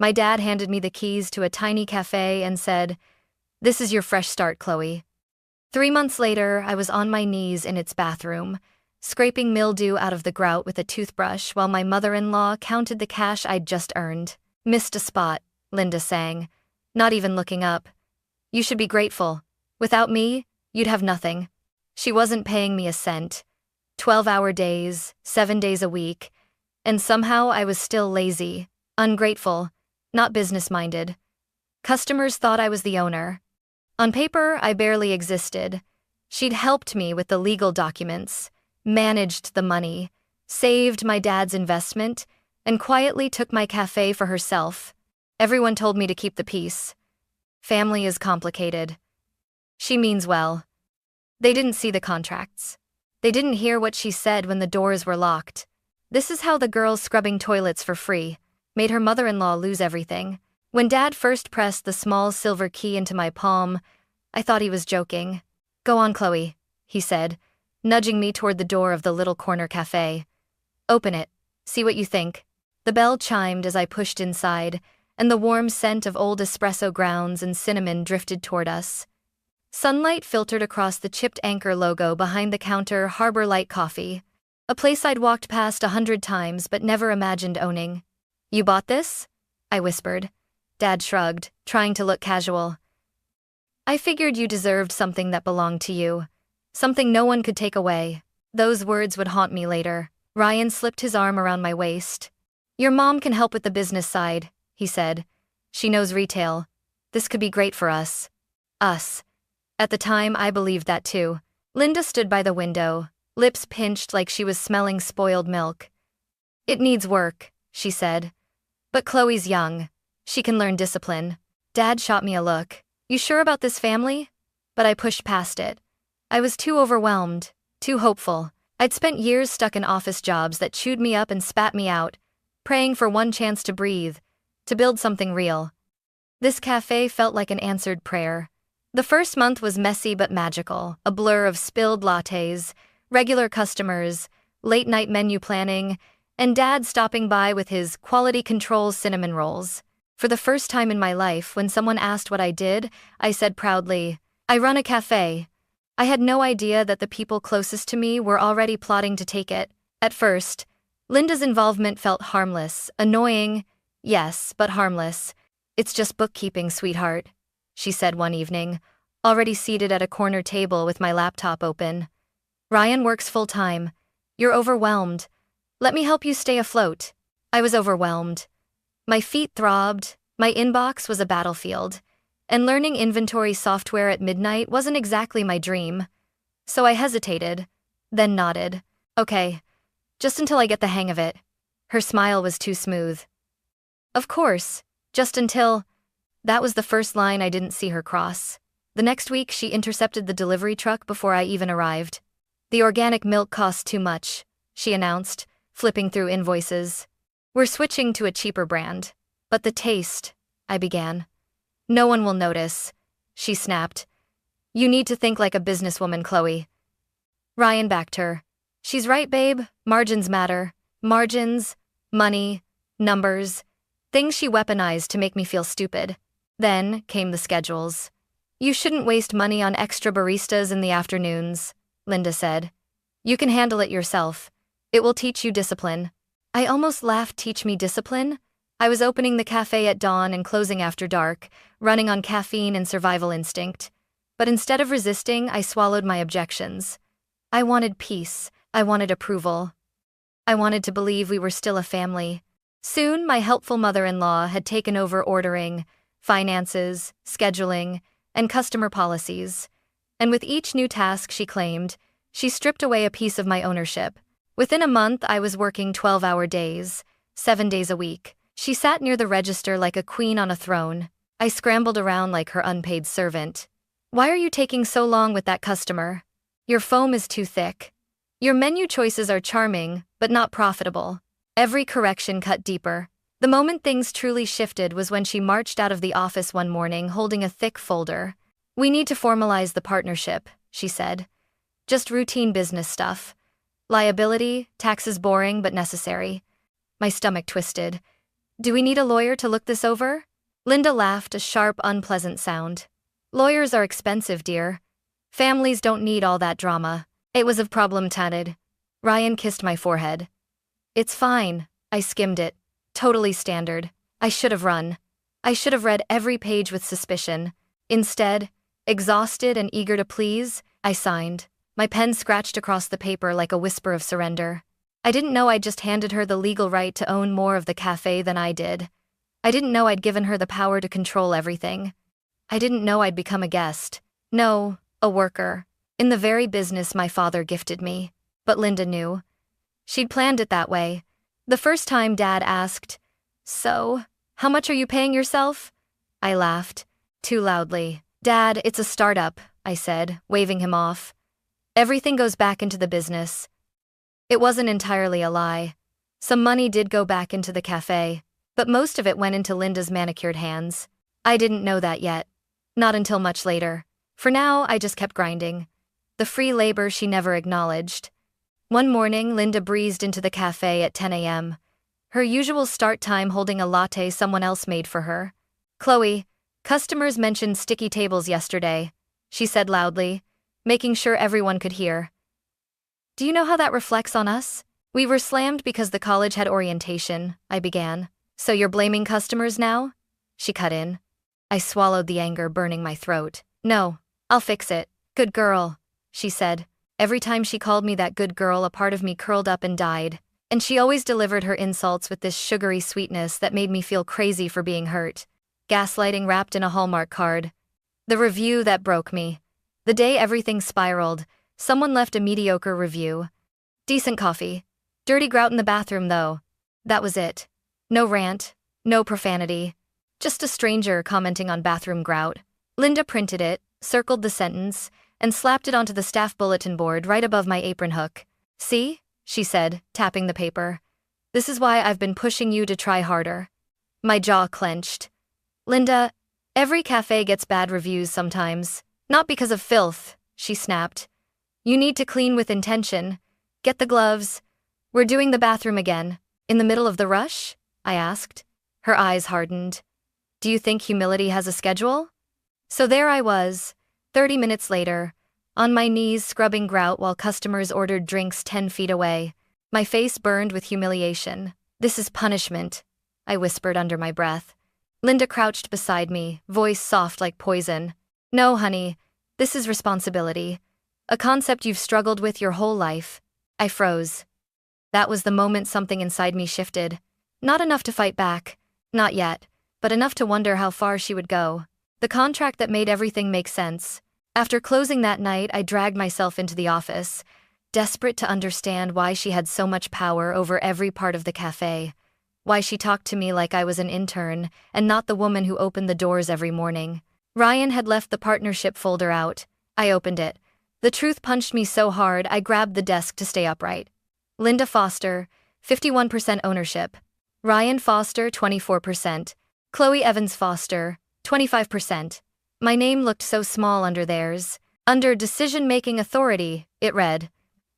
My dad handed me the keys to a tiny cafe and said, "This is your fresh start, Chloe." 3 months later, I was on my knees in its bathroom, scraping mildew out of the grout with a toothbrush while my mother-in-law counted the cash I'd just earned. "Missed a spot," Linda sang, not even looking up. "You should be grateful. Without me, you'd have nothing." She wasn't paying me a cent. 12-hour days, 7 days a week, and somehow I was still lazy, ungrateful, not business-minded. Customers thought I was the owner. On paper, I barely existed. She'd helped me with the legal documents, managed the money, saved my dad's investment, and quietly took my cafe for herself. Everyone told me to keep the peace. Family is complicated. She means well. They didn't see the contracts. They didn't hear what she said when the doors were locked. This is how the girl scrubbing toilets for free made her mother-in-law lose everything. When Dad first pressed the small silver key into my palm, I thought he was joking. "Go on, Chloe," he said, nudging me toward the door of the little corner cafe. "Open it. See what you think." The bell chimed as I pushed inside, and the warm scent of old espresso grounds and cinnamon drifted toward us. Sunlight filtered across the chipped anchor logo behind the counter. Harbor Light Coffee, a place I'd walked past 100 times but never imagined owning. "You bought this?" I whispered. Dad shrugged, trying to look casual. "I figured you deserved something that belonged to you. Something no one could take away." Those words would haunt me later. Ryan slipped his arm around my waist. "Your mom can help with the business side," he said. "She knows retail. This could be great for us." Us. At the time, I believed that too. Linda stood by the window, lips pinched like she was smelling spoiled milk. "It needs work," she said. "But Chloe's young. She can learn discipline." Dad shot me a look. "You sure about this family?" But I pushed past it. I was too overwhelmed, too hopeful. I'd spent years stuck in office jobs that chewed me up and spat me out, praying for one chance to breathe, to build something real. This cafe felt like an answered prayer. The first month was messy but magical, a blur of spilled lattes, regular customers, late-night menu planning, and Dad stopping by with his quality control cinnamon rolls. For the first time in my life, when someone asked what I did, I said proudly, "I run a cafe." I had no idea that the people closest to me were already plotting to take it. At first, Linda's involvement felt harmless, annoying, yes, but harmless. "It's just bookkeeping, sweetheart," she said one evening, already seated at a corner table with my laptop open. "Ryan works full-time. You're overwhelmed. Let me help you stay afloat." I was overwhelmed. My feet throbbed, my inbox was a battlefield, and learning inventory software at midnight wasn't exactly my dream. So I hesitated, then nodded. "Okay, just until I get the hang of it." Her smile was too smooth. "Of course, just until..." That was the first line I didn't see her cross. The next week, she intercepted the delivery truck before I even arrived. "The organic milk costs too much," she announced, flipping through invoices. "We're switching to a cheaper brand." "But the taste," I began. "No one will notice," she snapped. "You need to think like a businesswoman, Chloe." Ryan backed her. "She's right, babe. Margins matter. Margins, money, numbers, things she weaponized to make me feel stupid. Then came the schedules. "You shouldn't waste money on extra baristas in the afternoons," Linda said. "You can handle it yourself. It will teach you discipline." I almost laughed. Teach me discipline? I was opening the cafe at dawn and closing after dark, running on caffeine and survival instinct. But instead of resisting, I swallowed my objections. I wanted peace. I wanted approval. I wanted to believe we were still a family. Soon, my helpful mother-in-law had taken over ordering, finances, scheduling, and customer policies. And with each new task she claimed, she stripped away a piece of my ownership. Within a month, I was working 12-hour days, 7 days a week. She sat near the register like a queen on a throne. I scrambled around like her unpaid servant. "Why are you taking so long with that customer? Your foam is too thick. Your menu choices are charming, but not profitable." Every correction cut deeper. The moment things truly shifted was when she marched out of the office one morning holding a thick folder. "We need to formalize the partnership," she said. "Just routine business stuff. Liability, taxes boring but necessary." My stomach twisted. Do we need a lawyer to look this over? Linda laughed, a sharp, unpleasant sound. Lawyers are expensive, dear. Families don't need all that drama. It was a problem, tatted. Ryan kissed my forehead. It's fine. I skimmed it. Totally standard. I should have run. I should have read every page with suspicion. Instead, exhausted and eager to please, I signed. My pen scratched across the paper like a whisper of surrender. I didn't know I'd just handed her the legal right to own more of the cafe than I did. I didn't know I'd given her the power to control everything. I didn't know I'd become a guest. No, a worker. In the very business my father gifted me. But Linda knew. She'd planned it that way. The first time Dad asked, "So, how much are you paying yourself?" I laughed, too loudly. "Dad, it's a startup," I said, waving him off. "Everything goes back into the business." It wasn't entirely a lie. Some money did go back into the cafe, but most of it went into Linda's manicured hands. I didn't know that yet. Not until much later. For now, I just kept grinding. The free labor she never acknowledged. One morning, Linda breezed into the cafe at 10 a.m. Her usual start time holding a latte someone else made for her. "Chloe, customers mentioned sticky tables yesterday," she said loudly, making sure everyone could hear. "Do you know how that reflects on us? We were slammed because the college had orientation," I began. "So you're blaming customers now?" She cut in. I swallowed the anger burning my throat. "No, I'll fix it. Good girl," she said. Every time she called me that good girl, a part of me curled up and died. And she always delivered her insults with this sugary sweetness that made me feel crazy for being hurt. Gaslighting wrapped in a Hallmark card. The review that broke me. The day everything spiraled, someone left a mediocre review. "Decent coffee. Dirty grout in the bathroom, though." That was it. No rant, no profanity. Just a stranger commenting on bathroom grout. Linda printed it, circled the sentence, and slapped it onto the staff bulletin board right above my apron hook. "See?" she said, tapping the paper. "This is why I've been pushing you to try harder." My jaw clenched. "Linda, every cafe gets bad reviews sometimes. Not because of filth," she snapped. "You need to clean with intention. Get the gloves. We're doing the bathroom again." "In the middle of the rush?" I asked. Her eyes hardened. "Do you think humility has a schedule?" So there I was, 30 minutes later, on my knees scrubbing grout while customers ordered drinks 10 feet away. My face burned with humiliation. "This is punishment," I whispered under my breath. Linda crouched beside me, voice soft like poison. "No, honey, this is responsibility. A concept you've struggled with your whole life." I froze. That was the moment something inside me shifted. Not enough to fight back. Not yet. But enough to wonder how far she would go. The contract that made everything make sense. After closing that night, I dragged myself into the office, desperate to understand why she had so much power over every part of the cafe. Why she talked to me like I was an intern, and not the woman who opened the doors every morning. Ryan had left the partnership folder out. I opened it. The truth punched me so hard I grabbed the desk to stay upright. Linda Foster, 51% ownership. Ryan Foster, 24%. Chloe Evans Foster, 25%. My name looked so small under theirs. Under decision-making authority, it read,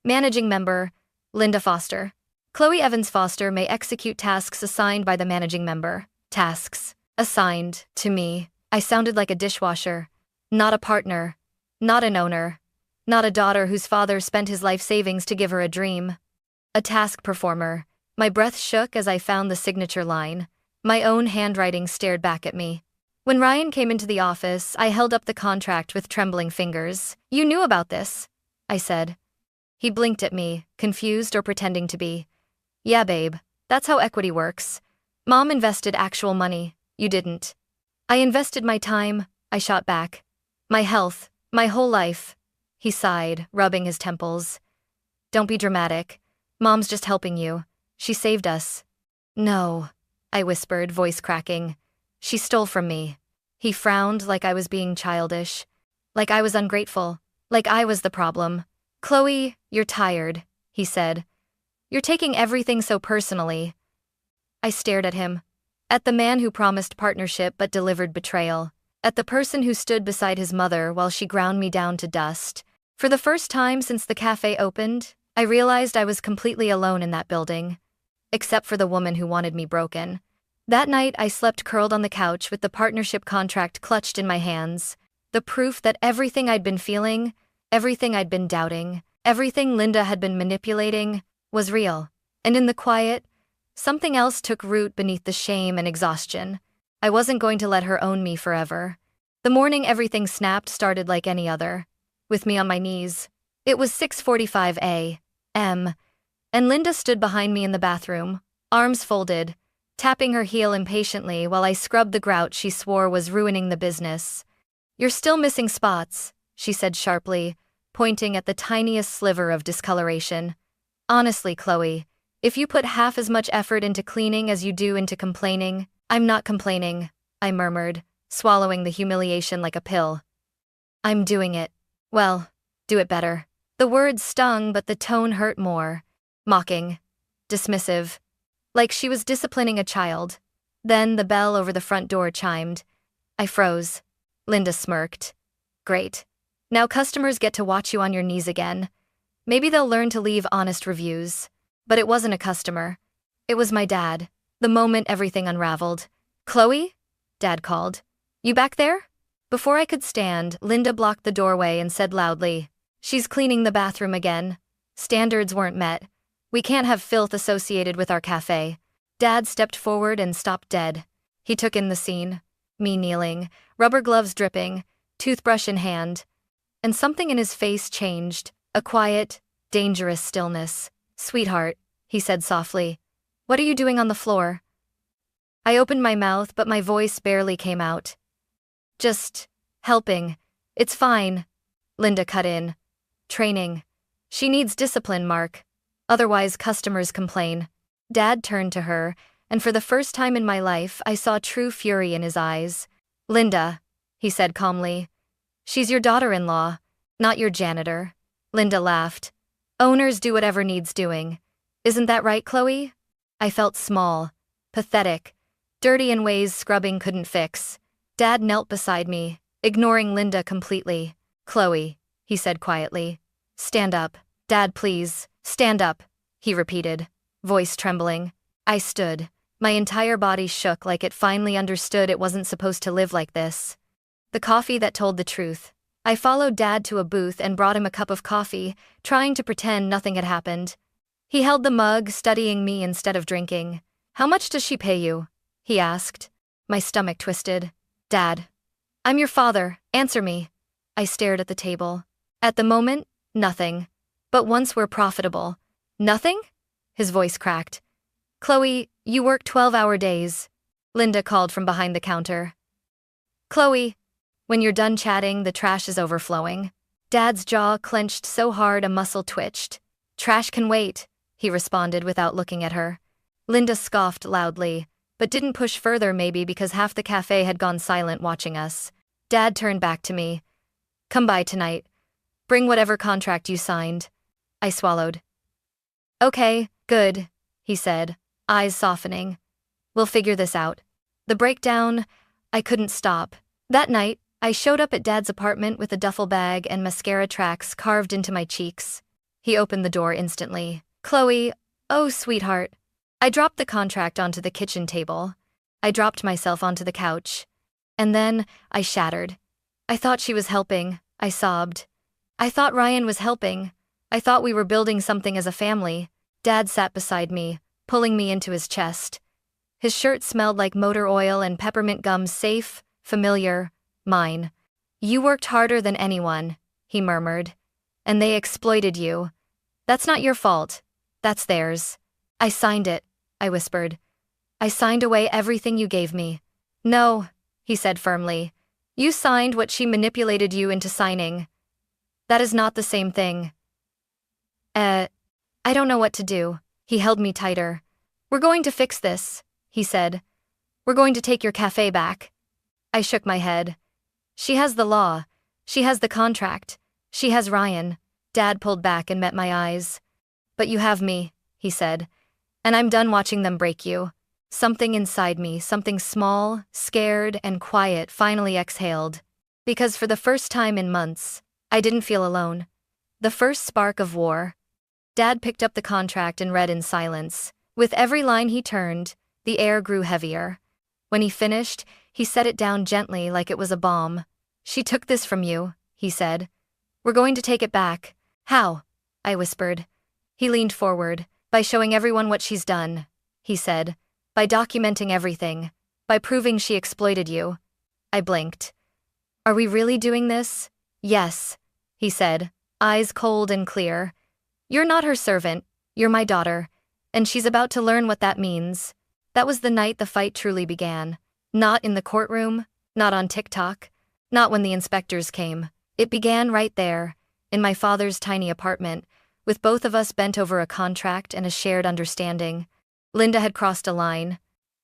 "Managing member, Linda Foster. Chloe Evans Foster may execute tasks assigned by the managing member." Tasks assigned to me. I sounded like a dishwasher. Not a partner. Not an owner. Not a daughter whose father spent his life savings to give her a dream. A task performer. My breath shook as I found the signature line. My own handwriting stared back at me. When Ryan came into the office, I held up the contract with trembling fingers. "You knew about this," I said. He blinked at me, confused or pretending to be. "Yeah, babe, that's how equity works. Mom invested actual money, you didn't." "I invested my time," I shot back. "My health, my whole life." He sighed, rubbing his temples. "Don't be dramatic. Mom's just helping you. She saved us." "No," I whispered, voice cracking. "She stole from me." He frowned like I was being childish. Like I was ungrateful. Like I was the problem. "Chloe, you're tired," he said. "You're taking everything so personally." I stared at him. At the man who promised partnership but delivered betrayal. At the person who stood beside his mother while she ground me down to dust. For the first time since the cafe opened, I realized I was completely alone in that building. Except for the woman who wanted me broken. That night, I slept curled on the couch with the partnership contract clutched in my hands. The proof that everything I'd been feeling, everything I'd been doubting, everything Linda had been manipulating, was real. And in the quiet, something else took root beneath the shame and exhaustion. I wasn't going to let her own me forever. The morning everything snapped started like any other, with me on my knees. It was 6:45 a.m., and Linda stood behind me in the bathroom, arms folded, tapping her heel impatiently while I scrubbed the grout she swore was ruining the business. "You're still missing spots," she said sharply, pointing at the tiniest sliver of discoloration. "Honestly, Chloe, if you put half as much effort into cleaning as you do into complaining—" "I'm not complaining," I murmured, swallowing the humiliation like a pill. "I'm doing it. Well, do it better." The words stung, but the tone hurt more. Mocking. Dismissive. Like she was disciplining a child. Then the bell over the front door chimed. I froze. Linda smirked. "Great. Now customers get to watch you on your knees again. Maybe they'll learn to leave honest reviews." But it wasn't a customer. It was my dad. The moment everything unraveled. "Chloe?" Dad called. "You back there?" Before I could stand, Linda blocked the doorway and said loudly, "She's cleaning the bathroom again. Standards weren't met. We can't have filth associated with our cafe." Dad stepped forward and stopped dead. He took in the scene. Me kneeling, rubber gloves dripping, toothbrush in hand. And something in his face changed, a quiet, dangerous stillness. "Sweetheart," he said softly, "what are you doing on the floor?" I opened my mouth, but my voice barely came out. "Just helping. It's fine." Linda cut in. "Training. She needs discipline, Mark. Otherwise customers complain." Dad turned to her, and for the first time in my life I saw true fury in his eyes. "Linda," he said calmly, "she's your daughter-in-law, not your janitor." Linda laughed. "Owners do whatever needs doing. Isn't that right, Chloe?" I felt small, pathetic, dirty in ways scrubbing couldn't fix. Dad knelt beside me, ignoring Linda completely. "Chloe," he said quietly, "stand up." "Dad, please, stand up," he repeated, voice trembling. I stood. My entire body shook like it finally understood it wasn't supposed to live like this. The coffee that told the truth. I followed Dad to a booth and brought him a cup of coffee, trying to pretend nothing had happened. He held the mug, studying me instead of drinking. "How much does she pay you?" he asked. My stomach twisted. "Dad, I'm your father, answer me." I stared at the table. "At the moment, nothing. But once we're profitable." "Nothing?" His voice cracked. "Chloe, you work 12-hour days." Linda called from behind the counter. "Chloe, when you're done chatting, the trash is overflowing." Dad's jaw clenched so hard a muscle twitched. "Trash can wait," he responded without looking at her. Linda scoffed loudly, but didn't push further, maybe because half the cafe had gone silent watching us. Dad turned back to me. "Come by tonight. Bring whatever contract you signed." I swallowed. "Okay, good," he said, eyes softening. "We'll figure this out." The breakdown, I couldn't stop. That night, I showed up at Dad's apartment with a duffel bag and mascara tracks carved into my cheeks. He opened the door instantly. "Chloe, oh sweetheart." I dropped the contract onto the kitchen table. I dropped myself onto the couch. And then, I shattered. "I thought she was helping," I sobbed. "I thought Ryan was helping. I thought we were building something as a family." Dad sat beside me, pulling me into his chest. His shirt smelled like motor oil and peppermint gum, safe, familiar, mine. "You worked harder than anyone," he murmured. "And they exploited you. That's not your fault. That's theirs." "I signed it," I whispered. "I signed away everything you gave me." "No," he said firmly. "You signed what she manipulated you into signing. That is not the same thing." I don't know what to do." He held me tighter. "We're going to fix this," he said. "We're going to take your cafe back." I shook my head. "She has the law. She has the contract. She has Ryan." Dad pulled back and met my eyes. "But you have me," he said. "And I'm done watching them break you." Something inside me, something small, scared, and quiet, finally exhaled. Because for the first time in months, I didn't feel alone. The first spark of war. Dad picked up the contract and read in silence. With every line he turned, The air grew heavier. When he finished, he set it down gently like it was a bomb. "She took this from you," he said. "We're going to take it back." "How?" I whispered. He leaned forward. "By showing everyone what she's done," he said. "By documenting everything. By proving she exploited you." I blinked. "Are we really doing this?" "Yes," he said, eyes cold and clear. "You're not her servant, you're my daughter, and she's about to learn what that means." That was the night the fight truly began. Not in the courtroom, not on TikTok, not when the inspectors came. It began right there, in my father's tiny apartment, with both of us bent over a contract and a shared understanding. Linda had crossed a line.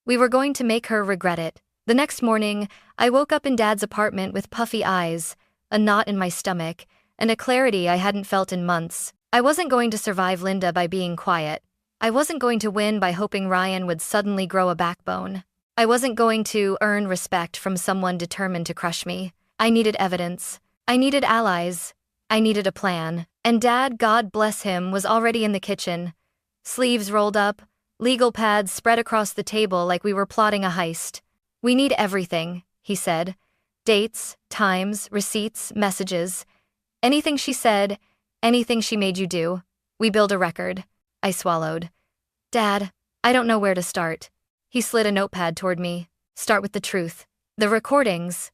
We were going to make her regret it. The next morning, I woke up in Dad's apartment with puffy eyes, a knot in my stomach, and a clarity I hadn't felt in months. I wasn't going to survive Linda by being quiet. I wasn't going to win by hoping Ryan would suddenly grow a backbone. I wasn't going to earn respect from someone determined to crush me. I needed evidence. I needed allies. I needed a plan. And Dad, God bless him, was already in the kitchen. Sleeves rolled up, legal pads spread across the table like we were plotting a heist. "We need everything," he said. "Dates, times, receipts, messages. Anything she said, anything she made you do. We build a record." I swallowed. "Dad, I don't know where to start." He slid a notepad toward me. "Start with the truth. The recordings."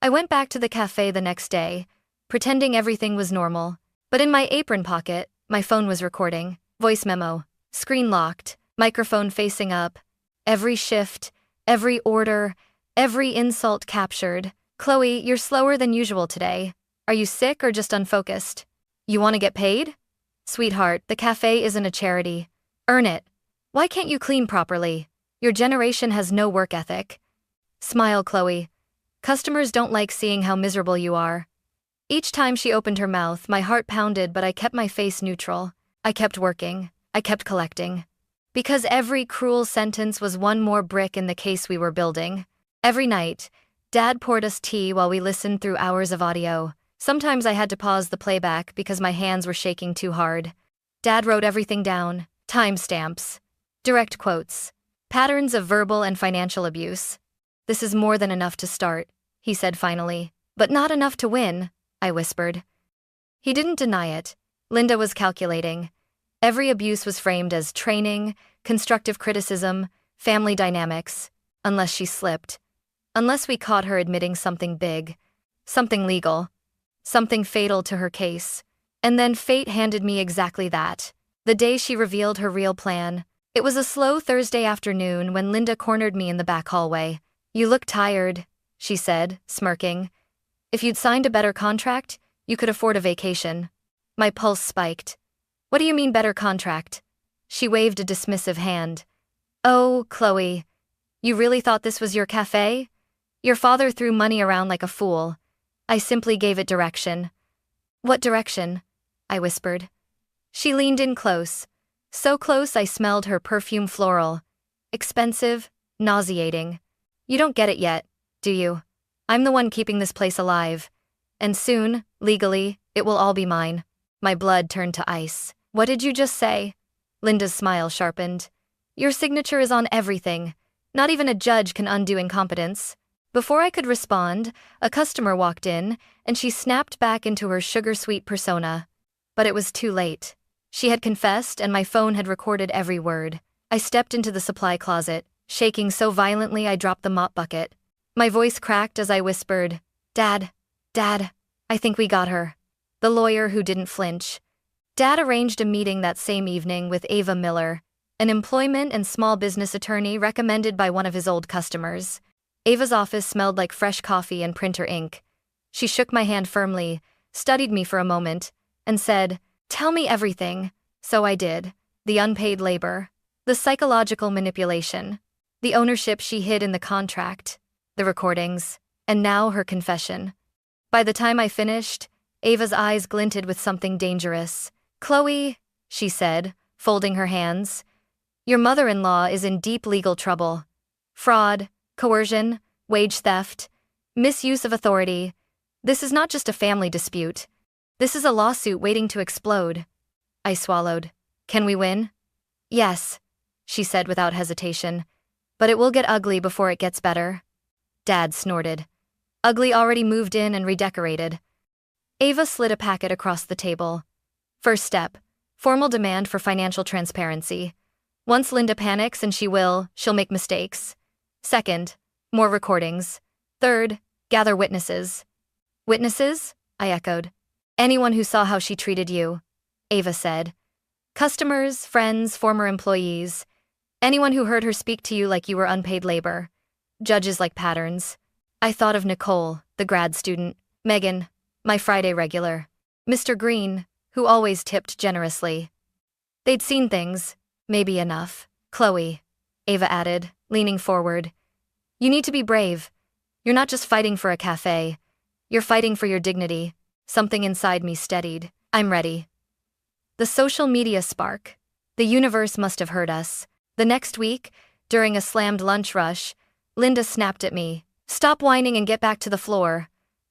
I went back to the cafe the next day, pretending everything was normal. But in my apron pocket, my phone was recording. Voice memo. Screen locked. Microphone facing up. Every shift, every order, every insult captured. "Chloe, you're slower than usual today. Are you sick or just unfocused? You want to get paid? Sweetheart, the cafe isn't a charity. Earn it. Why can't you clean properly? Your generation has no work ethic. Smile, Chloe. Customers don't like seeing how miserable you are." Each time she opened her mouth, my heart pounded, but I kept my face neutral. I kept working. I kept collecting. Because every cruel sentence was one more brick in the case we were building. Every night, Dad poured us tea while we listened through hours of audio. Sometimes I had to pause the playback because my hands were shaking too hard. Dad wrote everything down. Timestamps. Direct quotes. Patterns of verbal and financial abuse. "This is more than enough to start," he said finally. "But not enough to win," I whispered. He didn't deny it. Linda was calculating. Every abuse was framed as training, constructive criticism, family dynamics, unless she slipped. Unless we caught her admitting something big. Something legal. Something fatal to her case. And then fate handed me exactly that. The day she revealed her real plan. It was a slow Thursday afternoon when Linda cornered me in the back hallway. "You look tired," she said, smirking. "If you'd signed a better contract, you could afford a vacation." My pulse spiked. "What do you mean better contract?" She waved a dismissive hand. "Oh, Chloe, you really thought this was your cafe? Your father threw money around like a fool. I simply gave it direction." "What direction?" I whispered. She leaned in close. So close I smelled her perfume floral. Expensive, nauseating. "You don't get it yet, do you? I'm the one keeping this place alive. And soon, legally, it will all be mine." My blood turned to ice. "What did you just say?" Linda's smile sharpened. "Your signature is on everything. Not even a judge can undo incompetence." Before I could respond, a customer walked in, and she snapped back into her sugar-sweet persona. But it was too late. She had confessed, and my phone had recorded every word. I stepped into the supply closet, shaking so violently I dropped the mop bucket. My voice cracked as I whispered, Dad, I think we got her." The lawyer who didn't flinch. Dad arranged a meeting that same evening with Ava Miller, an employment and small business attorney recommended by one of his old customers. Ava's office smelled like fresh coffee and printer ink. She shook my hand firmly, studied me for a moment, and said, "Tell me everything." So I did. The unpaid labor, the psychological manipulation, the ownership she hid in the contract, the recordings, and now her confession. By the time I finished, Ava's eyes glinted with something dangerous. "Chloe," she said, folding her hands, "your mother-in-law is in deep legal trouble. Fraud, coercion, wage theft, misuse of authority. This is not just a family dispute. This is a lawsuit waiting to explode." I swallowed. "Can we win?" "Yes," she said without hesitation. But it will get ugly before it gets better. Dad snorted. Ugly already moved in and redecorated. Ava slid a packet across the table. First step, formal demand for financial transparency. Once Linda panics, and she'll make mistakes. Second, more recordings. Third, gather witnesses. Witnesses? I echoed. Anyone who saw how she treated you, Ava said. Customers, friends, former employees. Anyone who heard her speak to you like you were unpaid labor. Judges like patterns. I thought of Nicole, the grad student, Megan, my Friday regular, Mr. Green, who always tipped generously. They'd seen things, maybe enough. Chloe, Ava added, leaning forward. You need to be brave. You're not just fighting for a cafe. You're fighting for your dignity. Something inside me steadied. I'm ready. The social media spark. The universe must have heard us. The next week, during a slammed lunch rush, Linda snapped at me. Stop whining and get back to the floor.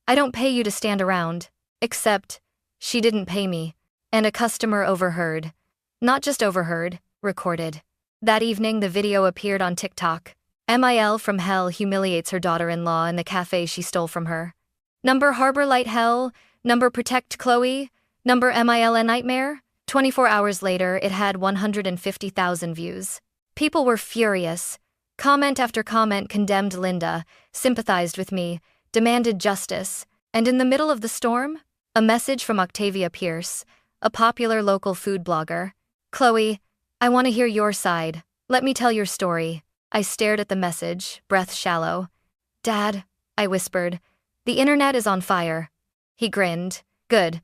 I don't pay you to stand around. Except, she didn't pay me. And a customer overheard. Not just overheard, recorded. That evening, the video appeared on TikTok. MIL from hell humiliates her daughter-in-law in the cafe she stole from her. Number Harbor Light Hell, number Protect Chloe, number MIL a Nightmare. 24 hours later, it had 150,000 views. People were furious. Comment after comment condemned Linda, sympathized with me, demanded justice. And in the middle of the storm, a message from Octavia Pierce, a popular local food blogger. Chloe, I want to hear your side. Let me tell your story. I stared at the message, breath shallow. Dad, I whispered, the internet is on fire. He grinned. Good.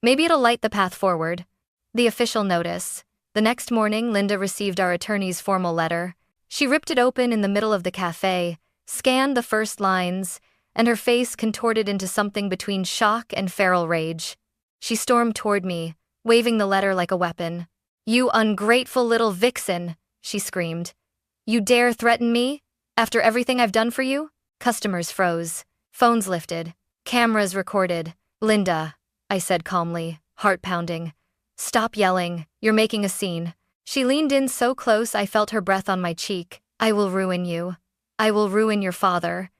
Maybe it'll light the path forward. The official notice. The next morning, Linda received our attorney's formal letter. She ripped it open in the middle of the cafe, scanned the first lines, and her face contorted into something between shock and feral rage. She stormed toward me, waving the letter like a weapon. You ungrateful little vixen, she screamed. You dare threaten me? After everything I've done for you? Customers froze. Phones lifted. Cameras recorded. Linda, I said calmly, heart pounding. Stop yelling, you're making a scene. She leaned in so close I felt her breath on my cheek. I will ruin you. I will ruin your father.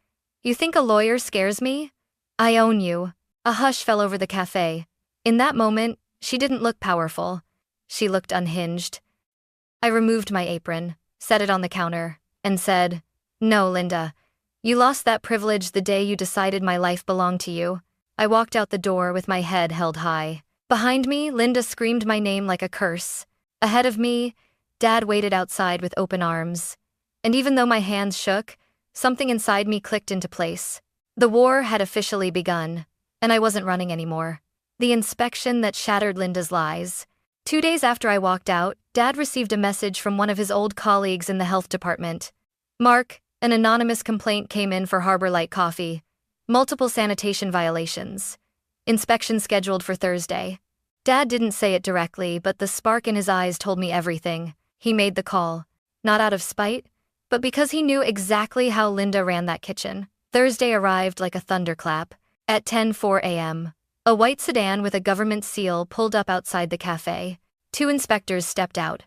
You think a lawyer scares me? I own you. A hush fell over the cafe. In that moment, she didn't look powerful. She looked unhinged. I removed my apron, set it on the counter, and said, No, Linda. You lost that privilege the day you decided my life belonged to you. I walked out the door with my head held high. Behind me, Linda screamed my name like a curse. Ahead of me, Dad waited outside with open arms. And even though my hands shook, something inside me clicked into place. The war had officially begun, and I wasn't running anymore. The inspection that shattered Linda's lies. 2 days after I walked out, Dad received a message from one of his old colleagues in the health department. Mark, an anonymous complaint came in for Harbor Light Coffee. Multiple sanitation violations. Inspection scheduled for Thursday. Dad didn't say it directly, but the spark in his eyes told me everything. He made the call. Not out of spite, but because he knew exactly how Linda ran that kitchen. Thursday arrived like a thunderclap. At 10:04 a.m., a white sedan with a government seal pulled up outside the cafe. 2 inspectors stepped out.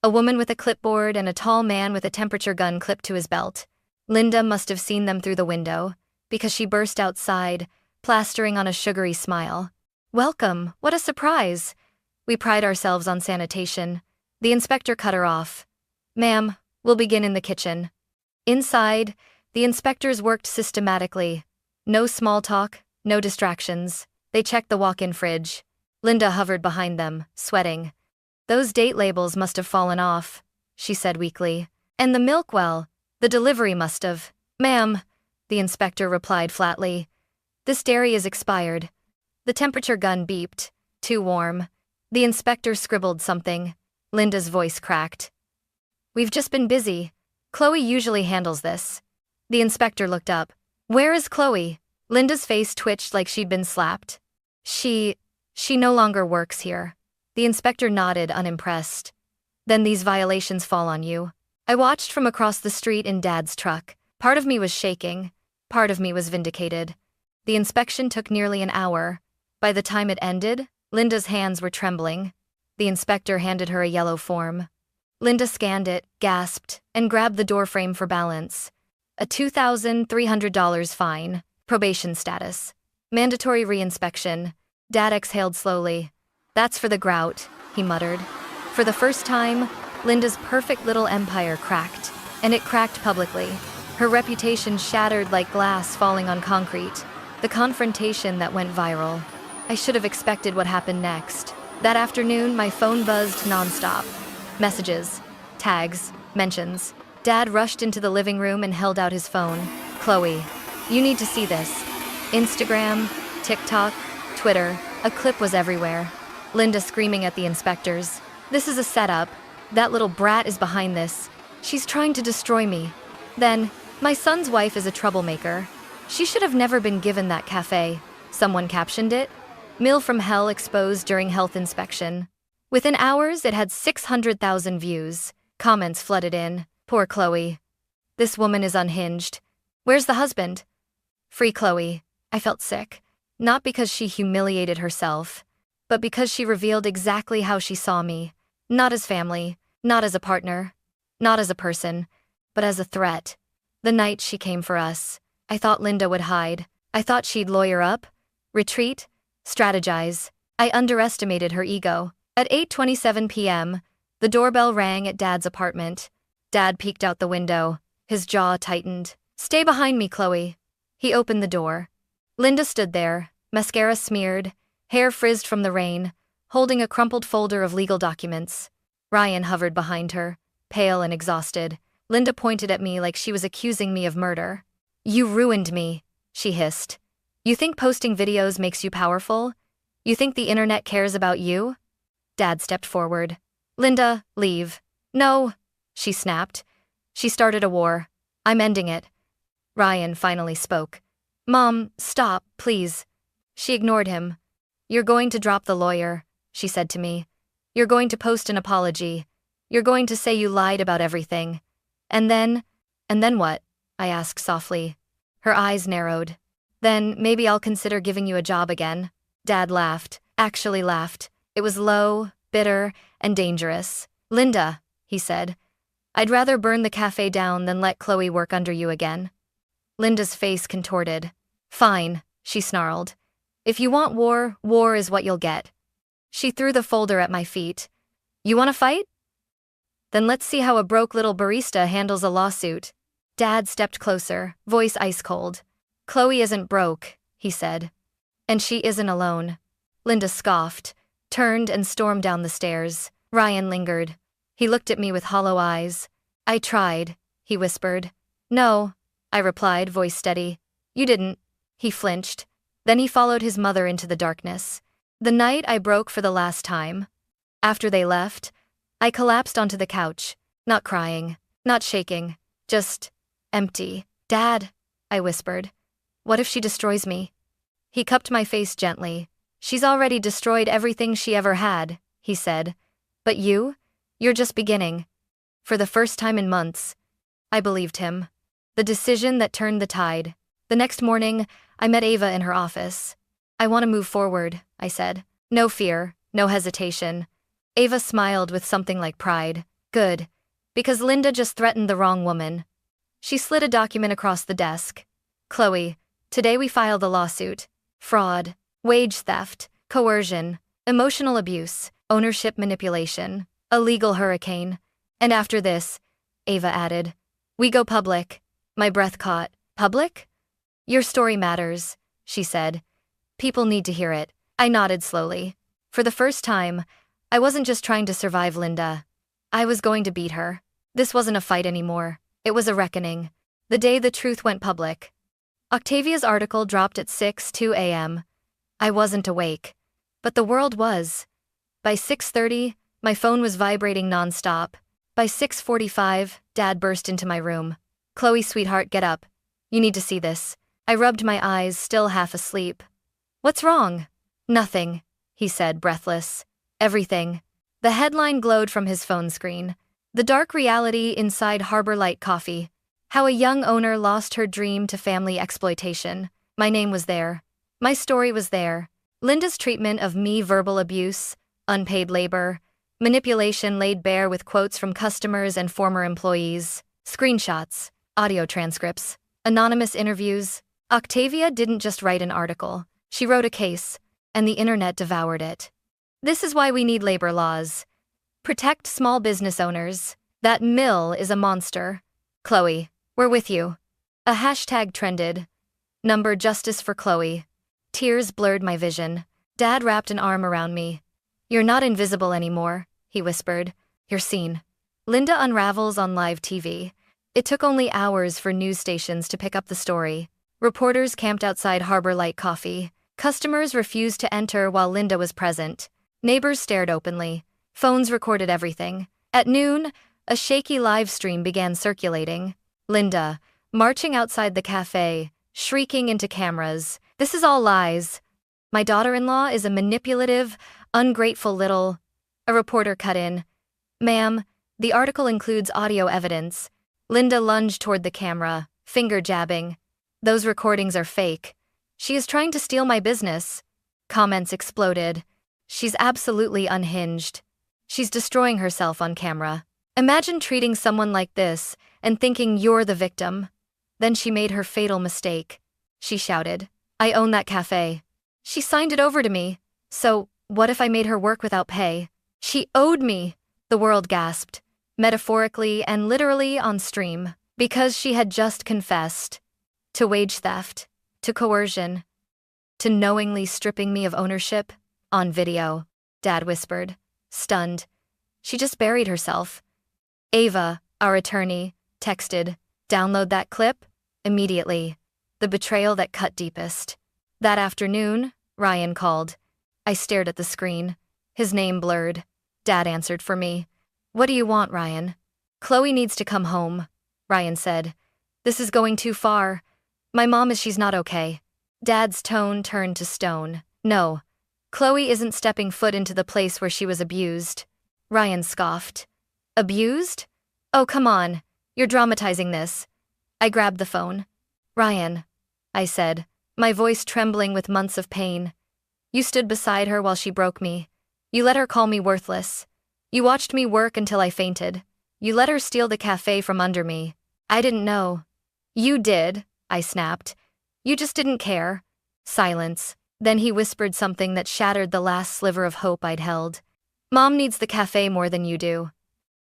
A woman with a clipboard and a tall man with a temperature gun clipped to his belt. Linda must have seen them through the window, because she burst outside, plastering on a sugary smile. Welcome, what a surprise. We pride ourselves on sanitation. The inspector cut her off. Ma'am, we'll begin in the kitchen. Inside, the inspectors worked systematically. No small talk, no distractions. They checked the walk-in fridge. Linda hovered behind them, sweating. Those date labels must have fallen off, she said weakly. And the milk well, the delivery must have. Ma'am, the inspector replied flatly. This dairy is expired. The temperature gun beeped. Too warm. The inspector scribbled something. Linda's voice cracked. We've just been busy. Chloe usually handles this. The inspector looked up. Where is Chloe? Linda's face twitched like she'd been slapped. She no longer works here. The inspector nodded, unimpressed. Then these violations fall on you. I watched from across the street in Dad's truck. Part of me was shaking. Part of me was vindicated. The inspection took nearly an hour. By the time it ended, Linda's hands were trembling. The inspector handed her a yellow form. Linda scanned it, gasped, and grabbed the doorframe for balance. A $2,300 fine. Probation status. Mandatory reinspection. Dad exhaled slowly. That's for the grout, he muttered. For the first time, Linda's perfect little empire cracked, and it cracked publicly. Her reputation shattered like glass falling on concrete. The confrontation that went viral. I should have expected what happened next. That afternoon, my phone buzzed nonstop. Messages, tags, mentions. Dad rushed into the living room and held out his phone. Chloe, you need to see this. Instagram, TikTok, Twitter, a clip was everywhere. Linda screaming at the inspectors. This is a setup. That little brat is behind this. She's trying to destroy me. Then, my son's wife is a troublemaker. She should have never been given that cafe. Someone captioned it. Meal from hell exposed during health inspection. Within hours, it had 600,000 views. Comments flooded in. Poor Chloe. This woman is unhinged. Where's the husband? Free Chloe. I felt sick. Not because she humiliated herself, but because she revealed exactly how she saw me. Not as family, not as a partner, not as a person, but as a threat. The night she came for us, I thought Linda would hide. I thought she'd lawyer up, retreat, strategize. I underestimated her ego. At 8:27 p.m., the doorbell rang at Dad's apartment. Dad peeked out the window. His jaw tightened. Stay behind me, Chloe. He opened the door. Linda stood there, mascara smeared, hair frizzed from the rain, holding a crumpled folder of legal documents. Ryan hovered behind her, pale and exhausted. Linda pointed at me like she was accusing me of murder. You ruined me, she hissed. You think posting videos makes you powerful? You think the internet cares about you? Dad stepped forward. Linda, leave. No, she snapped. She started a war. I'm ending it. Ryan finally spoke. Mom, stop, please. She ignored him. You're going to drop the lawyer, she said to me. You're going to post an apology. You're going to say you lied about everything. And then what? I asked softly. Her eyes narrowed. Then maybe I'll consider giving you a job again. Dad laughed, actually laughed. It was low, bitter, and dangerous. Linda, he said, I'd rather burn the cafe down than let Chloe work under you again. Linda's face contorted. Fine, she snarled. If you want war, war is what you'll get. She threw the folder at my feet. You want to fight? Then let's see how a broke little barista handles a lawsuit. Dad stepped closer, voice ice cold. Chloe isn't broke, he said. And she isn't alone. Linda scoffed, turned and stormed down the stairs. Ryan lingered. He looked at me with hollow eyes. I tried, he whispered. No, I replied, voice steady. You didn't. He flinched. Then he followed his mother into the darkness. The night I broke for the last time. After they left, I collapsed onto the couch, not crying, not shaking, just empty. Dad, I whispered. What if she destroys me? He cupped my face gently. She's already destroyed everything she ever had, he said. But you're just beginning. For the first time in months, I believed him. The decision that turned the tide. The next morning, I met Ava in her office. I want to move forward, I said. No fear, no hesitation. Ava smiled with something like pride. Good. Because Linda just threatened the wrong woman. She slid a document across the desk. Chloe, today we file the lawsuit. Fraud, wage theft, coercion, emotional abuse, ownership manipulation, a legal hurricane. And after this, Ava added, we go public. My breath caught. Public? Your story matters, she said. People need to hear it. I nodded slowly. For the first time, I wasn't just trying to survive Linda. I was going to beat her. This wasn't a fight anymore. It was a reckoning. The day the truth went public. Octavia's article dropped at 6:02 a.m. I wasn't awake. But the world was. By 6:30, my phone was vibrating nonstop. By 6:45, Dad burst into my room. Chloe, sweetheart, get up. You need to see this. I rubbed my eyes, still half asleep. What's wrong? Nothing, he said, breathless. Everything. The headline glowed from his phone screen. The dark reality inside Harbor Light Coffee. How a young owner lost her dream to family exploitation. My name was there. My story was there. Linda's treatment of me, verbal abuse, unpaid labor, Manipulation laid bare with quotes from customers and former employees, screenshots, audio transcripts, anonymous interviews. Octavia didn't just write an article, she wrote a case, and the internet devoured it. This is why we need labor laws. Protect small business owners. That mill is a monster. Chloe, we're with you. A hashtag trended. Number justice for Chloe. Tears blurred my vision. Dad wrapped an arm around me. You're not invisible anymore, he whispered. You're seen. Linda unravels on live TV. It took only hours for news stations to pick up the story. Reporters camped outside Harbor Light Coffee. Customers refused to enter while Linda was present. Neighbors stared openly. Phones recorded everything. At noon, a shaky live stream began circulating. Linda, marching outside the cafe, shrieking into cameras, "This is all lies. My daughter-in-law is a manipulative, ungrateful little..." A reporter cut in. "Ma'am, the article includes audio evidence." Linda lunged toward the camera, finger jabbing. "Those recordings are fake. She is trying to steal my business." Comments exploded. "She's absolutely unhinged. She's destroying herself on camera. Imagine treating someone like this and thinking you're the victim." Then she made her fatal mistake. She shouted, "I own that cafe. She signed it over to me. So, what if I made her work without pay? She owed me," the world gasped, metaphorically and literally on stream, because she had just confessed. To wage theft, to coercion, to knowingly stripping me of ownership, on video, Dad whispered, stunned. She just buried herself. Ava, our attorney, texted, "Download that clip immediately." The betrayal that cut deepest. That afternoon, Ryan called. I stared at the screen. His name blurred. Dad answered for me. "What do you want, Ryan?" "Chloe needs to come home," Ryan said. "This is going too far. My mom she's not okay." Dad's tone turned to stone. "No. Chloe isn't stepping foot into the place where she was abused." Ryan scoffed. "Abused? Oh, come on. You're dramatizing this." I grabbed the phone. "Ryan," I said, my voice trembling with months of pain. "You stood beside her while she broke me. You let her call me worthless. You watched me work until I fainted. You let her steal the cafe from under me. I didn't know." "You did," I snapped. "You just didn't care." Silence. Then he whispered something that shattered the last sliver of hope I'd held. "Mom needs the cafe more than you do."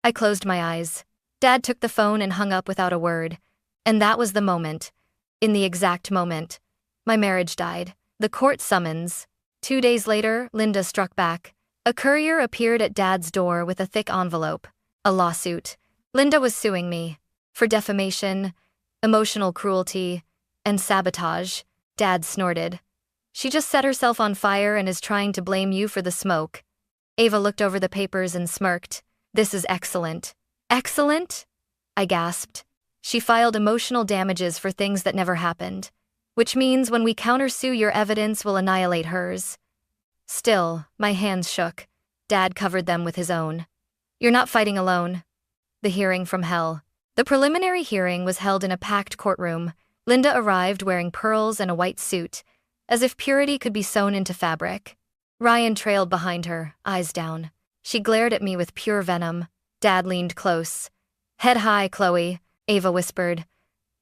I closed my eyes. Dad took the phone and hung up without a word. And that was the moment. In the exact moment. My marriage died. The court summons. 2 days later, Linda struck back. A courier appeared at Dad's door with a thick envelope. A lawsuit. Linda was suing me. For defamation, emotional cruelty, and sabotage. Dad snorted. "She just set herself on fire and is trying to blame you for the smoke." Ava looked over the papers and smirked. "This is excellent." "Excellent?" I gasped. "She filed emotional damages for things that never happened. Which means when we countersue, your evidence will annihilate hers." Still, my hands shook. Dad covered them with his own. "You're not fighting alone." The hearing from hell. The preliminary hearing was held in a packed courtroom. Linda arrived wearing pearls and a white suit, as if purity could be sewn into fabric. Ryan trailed behind her, eyes down. She glared at me with pure venom. Dad leaned close. "Head high, Chloe," Ava whispered.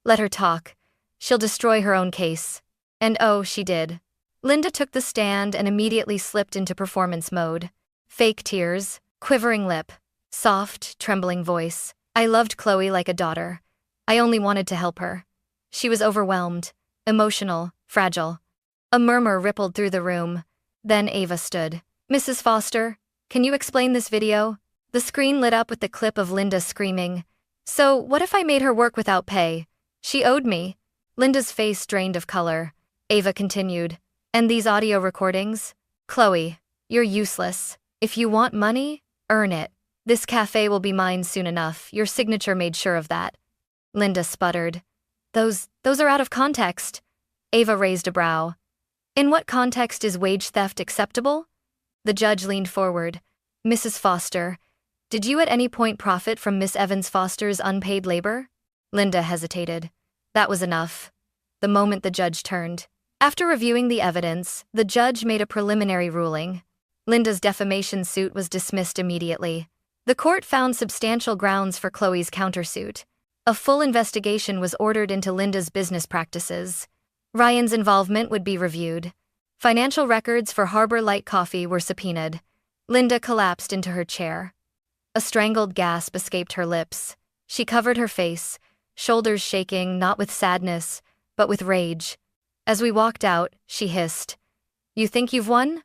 "Let her talk. She'll destroy her own case." And oh, she did. Linda took the stand and immediately slipped into performance mode. Fake tears, quivering lip, soft, trembling voice. I loved Chloe like a daughter. I only wanted to help her. She was overwhelmed, emotional, fragile. A murmur rippled through the room. Then Ava stood. "Mrs. Foster, can you explain this video?" The screen lit up with the clip of Linda screaming. "So, what if I made her work without pay? She owed me." Linda's face drained of color. Ava continued. "And these audio recordings? Chloe, you're useless. If you want money, earn it. This cafe will be mine soon enough. Your signature made sure of that." Linda sputtered. Those are out of context." Ava raised a brow. "In what context is wage theft acceptable?" The judge leaned forward. "Mrs. Foster, did you at any point profit from Miss Evans Foster's unpaid labor?" Linda hesitated. That was enough. The moment the judge turned. After reviewing the evidence, the judge made a preliminary ruling. Linda's defamation suit was dismissed immediately. The court found substantial grounds for Chloe's countersuit. A full investigation was ordered into Linda's business practices. Ryan's involvement would be reviewed. Financial records for Harbor Light Coffee were subpoenaed. Linda collapsed into her chair. A strangled gasp escaped her lips. She covered her face, shoulders shaking not with sadness, but with rage. As we walked out, she hissed, "You think you've won?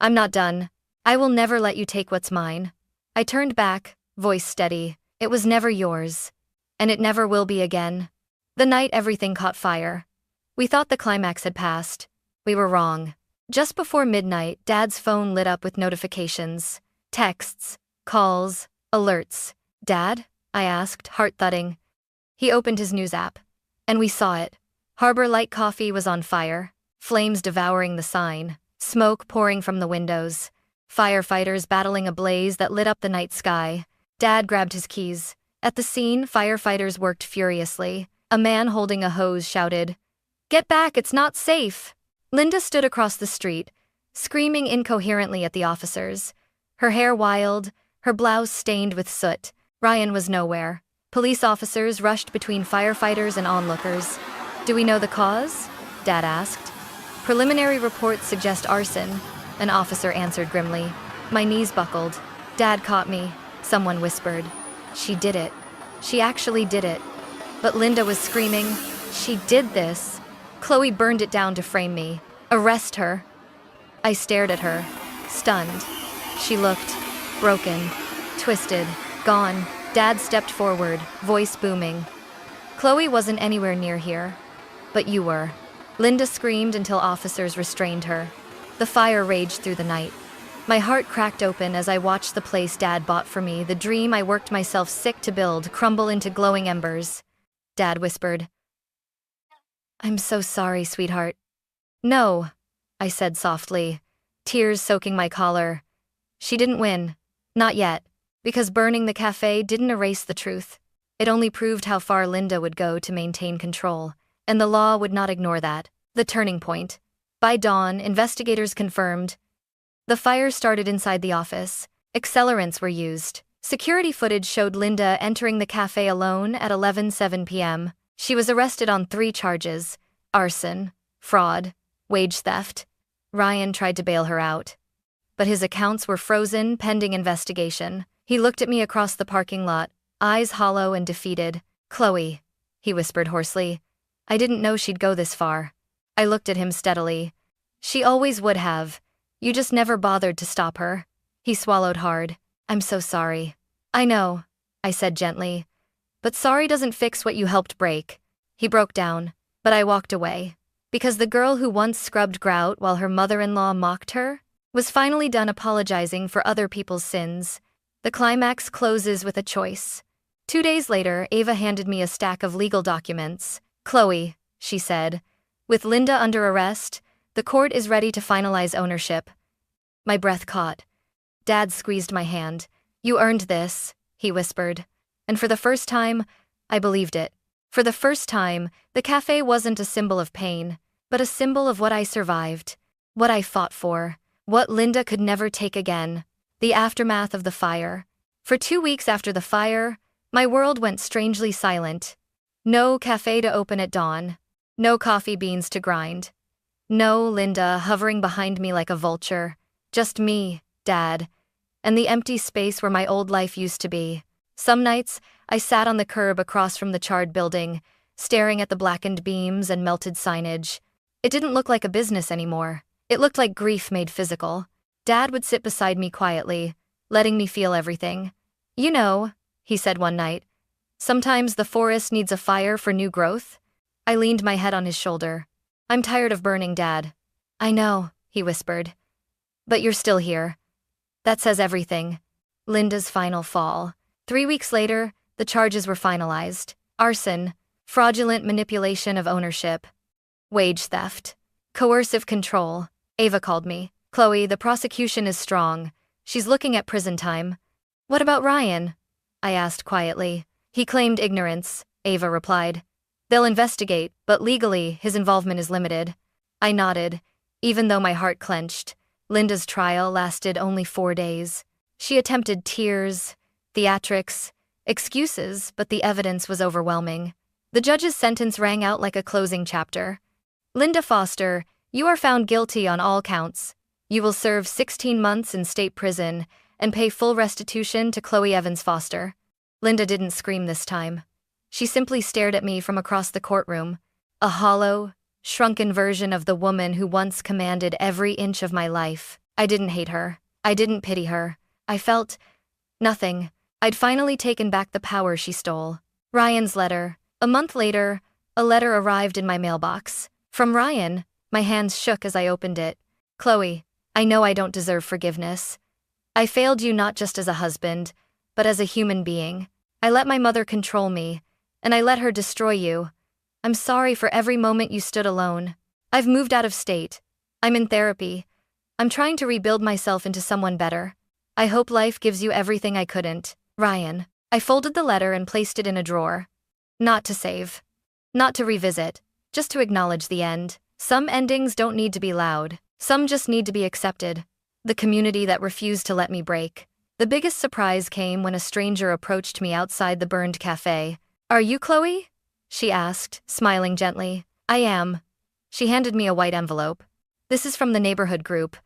I'm not done. I will never let you take what's mine." I turned back, voice steady. "It was never yours. And it never will be again." The night everything caught fire. We thought the climax had passed. We were wrong. Just before midnight, Dad's phone lit up with notifications. Texts, calls, alerts. "Dad?" I asked, heart thudding. He opened his news app. And we saw it. Harbor Light Coffee was on fire, flames devouring the sign, smoke pouring from the windows, firefighters battling a blaze that lit up the night sky. Dad grabbed his keys. At the scene, firefighters worked furiously. A man holding a hose shouted, "Get back, it's not safe!" Linda stood across the street, screaming incoherently at the officers. Her hair wild, her blouse stained with soot. Ryan was nowhere. Police officers rushed between firefighters and onlookers. "Do we know the cause?" Dad asked. "Preliminary reports suggest arson," an officer answered grimly. My knees buckled. "Dad caught me," someone whispered. "She did it. She actually did it." But Linda was screaming, "She did this. Chloe burned it down to frame me. Arrest her." I stared at her, stunned. She looked broken, twisted, gone. Dad stepped forward, voice booming. "Chloe wasn't anywhere near here. But you were." Linda screamed until officers restrained her. The fire raged through the night. My heart cracked open as I watched the place Dad bought for me, the dream I worked myself sick to build, crumble into glowing embers. Dad whispered, "I'm so sorry, sweetheart." "No," I said softly, tears soaking my collar. "She didn't win. Not yet. Because burning the cafe didn't erase the truth. It only proved how far Linda would go to maintain control, and the law would not ignore that." The turning point. By dawn, investigators confirmed. The fire started inside the office. Accelerants were used. Security footage showed Linda entering the cafe alone at 11:07 p.m. She was arrested on 3 charges: arson, fraud, wage theft. Ryan tried to bail her out, but his accounts were frozen pending investigation. He looked at me across the parking lot, eyes hollow and defeated. "Chloe," he whispered hoarsely, "I didn't know she'd go this far." I looked at him steadily. "She always would have. You just never bothered to stop her." He swallowed hard. "I'm so sorry." "I know," I said gently. "But sorry doesn't fix what you helped break." He broke down, but I walked away. Because the girl who once scrubbed grout while her mother-in-law mocked her was finally done apologizing for other people's sins. The climax closes with a choice. 2 days later, Ava handed me a stack of legal documents. "Chloe," she said, "with Linda under arrest, the court is ready to finalize ownership." My breath caught. Dad squeezed my hand. "You earned this," he whispered. And for the first time, I believed it. For the first time, the cafe wasn't a symbol of pain, but a symbol of what I survived, what I fought for, what Linda could never take again. The aftermath of the fire. For 2 weeks after the fire, my world went strangely silent. No cafe to open at dawn. No coffee beans to grind. No Linda hovering behind me like a vulture. Just me, Dad, and the empty space where my old life used to be. Some nights, I sat on the curb across from the charred building, staring at the blackened beams and melted signage. It didn't look like a business anymore. It looked like grief made physical. Dad would sit beside me quietly, letting me feel everything. "You know," he said one night, "sometimes the forest needs a fire for new growth." I leaned my head on his shoulder. "I'm tired of burning, Dad." "I know," he whispered. "But you're still here. That says everything." Linda's final fall. 3 weeks later, the charges were finalized. Arson, fraudulent manipulation of ownership, wage theft, coercive control. Ava called me. "Chloe, the prosecution is strong. She's looking at prison time." "What about Ryan?" I asked quietly. "He claimed ignorance," Ava replied. "They'll investigate, but legally, his involvement is limited." I nodded, even though my heart clenched. Linda's trial lasted only 4 days. She attempted tears, theatrics, excuses, but the evidence was overwhelming. The judge's sentence rang out like a closing chapter. Linda Foster, you are found guilty on all counts. You will serve 16 months in state prison and pay full restitution to Chloe Evans Foster. Linda didn't scream this time. She simply stared at me from across the courtroom, a hollow, shrunken version of the woman who once commanded every inch of my life. I didn't hate her. I didn't pity her. I felt nothing. I'd finally taken back the power she stole. Ryan's letter. A month later, a letter arrived in my mailbox. From Ryan, my hands shook as I opened it. Chloe, I know I don't deserve forgiveness. I failed you not just as a husband, but as a human being. I let my mother control me, and I let her destroy you. I'm sorry for every moment you stood alone. I've moved out of state. I'm in therapy. I'm trying to rebuild myself into someone better. I hope life gives you everything I couldn't. Ryan. I folded the letter and placed it in a drawer. Not to save. Not to revisit. Just to acknowledge the end. Some endings don't need to be loud. Some just need to be accepted. The community that refused to let me break. The biggest surprise came when a stranger approached me outside the burned cafe. Are you Chloe? She asked, smiling gently. I am. She handed me a white envelope. This is from the neighborhood group.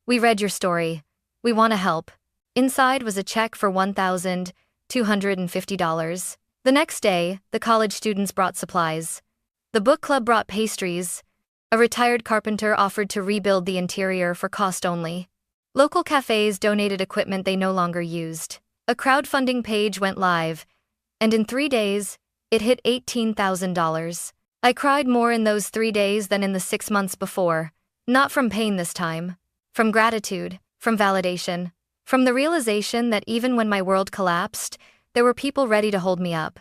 We read your story. We want to help. Inside was a check for $1,250. The next day, the college students brought supplies. The book club brought pastries. A retired carpenter offered to rebuild the interior for cost only. Local cafes donated equipment they no longer used. A crowdfunding page went live, and in 3 days, it hit $18,000. I cried more in those 3 days than in the 6 months before. Not from pain this time. From gratitude, from validation, from the realization that even when my world collapsed, there were people ready to hold me up.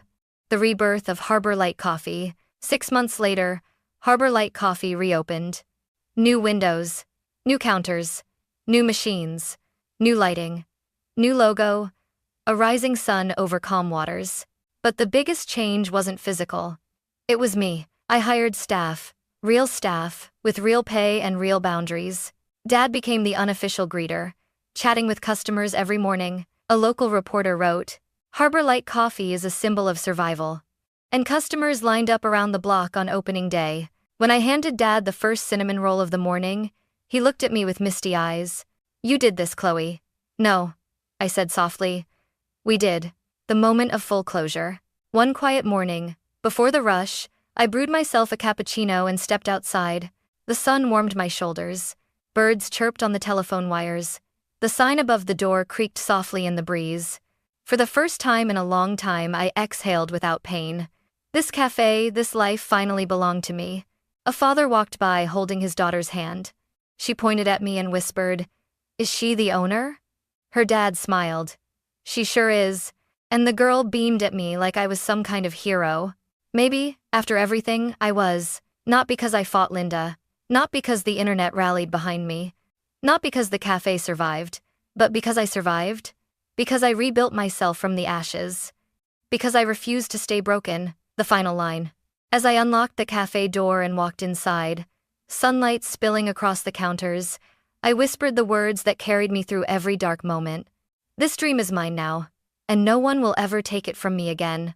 The rebirth of Harbor Light Coffee. 6 months later, Harbor Light Coffee reopened. New windows, new counters, new machines, new lighting, new logo, a rising sun over calm waters. But the biggest change wasn't physical. It was me. I hired staff, with real pay and real boundaries. Dad became the unofficial greeter, chatting with customers every morning. A local reporter wrote, Harbor Light Coffee is a symbol of survival. And customers lined up around the block on opening day. When I handed Dad the first cinnamon roll of the morning, he looked at me with misty eyes. You did this, Chloe. No, I said softly. We did. The moment of full closure. One quiet morning, before the rush, I brewed myself a cappuccino and stepped outside. The sun warmed my shoulders. Birds chirped on the telephone wires. The sign above the door creaked softly in the breeze. For the first time in a long time, I exhaled without pain. This cafe, this life finally belonged to me. A father walked by holding his daughter's hand. She pointed at me and whispered, Is she the owner? Her dad smiled. She sure is. And the girl beamed at me like I was some kind of hero. Maybe, after everything, I was. Not because I fought Linda. Not because the internet rallied behind me. Not because the cafe survived. But because I survived. Because I rebuilt myself from the ashes. Because I refused to stay broken. The final line. As I unlocked the cafe door and walked inside, sunlight spilling across the counters, I whispered the words that carried me through every dark moment. This dream is mine now, and no one will ever take it from me again.